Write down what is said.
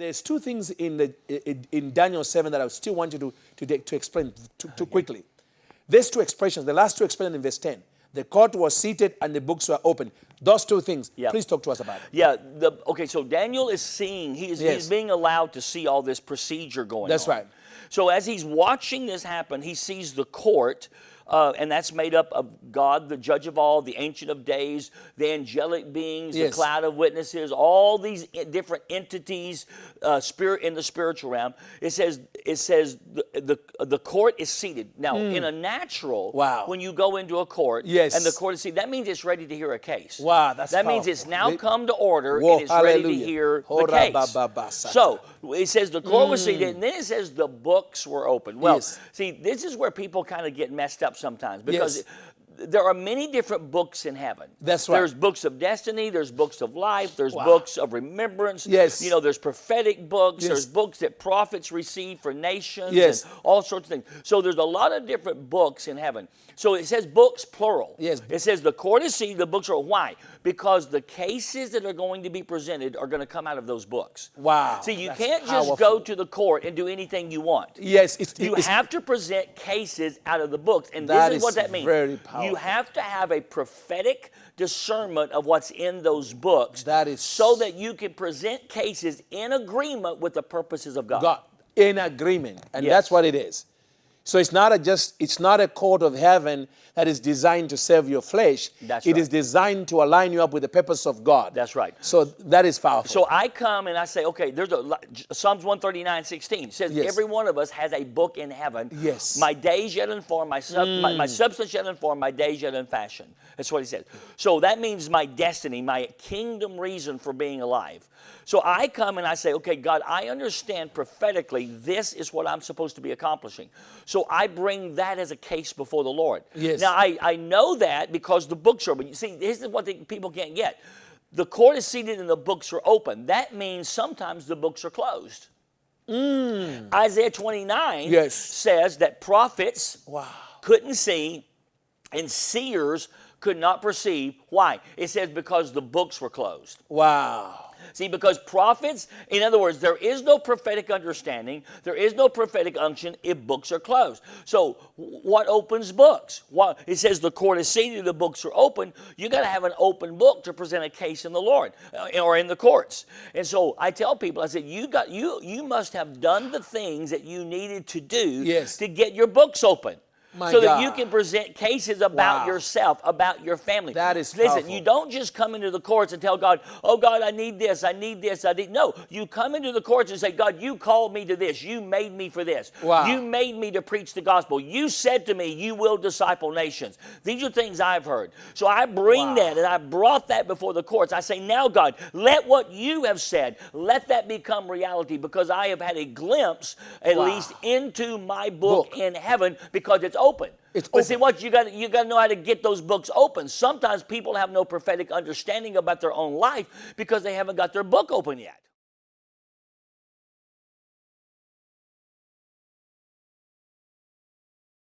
There's two things in Daniel 7 that I still want you to explain too quickly. These two expressions, the last two expressions in verse 10, the court was seated and the books were open. Those two things, please talk to us about it. Yeah, okay, so Daniel is seeing, he's being allowed to see all this procedure going on. That's right. So as he's watching this happen, he sees the court, and that's made up of God, the judge of all, the Ancient of Days, the angelic beings, the cloud of witnesses, all these different entities, spirit in the spiritual realm. It says the court is seated. Now, in a natural, when you go into a court and the court is seated, that means it's ready to hear a case. Wow, that means it's now come to order and it's ready to hear the case. So it says the court was seated, and then it says the books were open. Well, see, this is where people kind of get messed up sometimes, because there are many different books in heaven. That's right. There's books of destiny, there's books of life, there's books of remembrance. Yes. You know, there's prophetic books, there's books that prophets receive for nations, and all sorts of things. So there's a lot of different books in heaven. So it says books, plural. Yes. It says the court is seated, the books are. Why? Because the cases that are going to be presented are going to come out of those books. Wow. See, you can't just go to the court and do anything you want. Yes. You have to present cases out of the books. And this is what that means. Very powerful. You have to have a prophetic discernment of what's in those books. That is so that you can present cases in agreement with the purposes of God. In agreement. And that's what it is. So it's not a court of heaven that is designed to serve your flesh. That's It is designed to align you up with the purpose of God. That's right. So that is powerful. So I come and I say, okay, there's Psalms 139:16 says every one of us has a book in heaven. Yes. My days yet unformed, my substance yet unformed, my days yet unfashioned. That's what he says. So that means my destiny, my kingdom reason for being alive. So I come and I say, okay, God, I understand prophetically this is what I'm supposed to be accomplishing. So I bring that as a case before the Lord. Yes. Now, I know that because the books are open. You see, this is what people can't get. The court is seated and the books are open. That means sometimes the books are closed. Isaiah 29 says that prophets couldn't see and seers could not perceive. Why? It says because the books were closed. Wow. See, because prophets, in other words, there is no prophetic understanding, there is no prophetic unction if books are closed. So what opens books? It says the court is seated, the books are open. You got to have an open book to present a case in the Lord or in the courts. And so I tell people, I said, you must have done the things that you needed to do to get your books open. That you can present cases about yourself, about your family. That is Listen, you don't just come into the courts and tell God, oh, God, I need this, I need this, I need... No, you come into the courts and say, God, you called me to this. You made me for this. You made me to preach the gospel. You said to me, you will disciple nations. These are things I've heard. So I bring that, and I brought that before the courts. I say, now, God, let what you have said, let that become reality, because I have had a glimpse, at least, into my book in heaven, because it's open. But see what, you got to know how to get those books open. Sometimes people have no prophetic understanding about their own life because they haven't got their book open yet.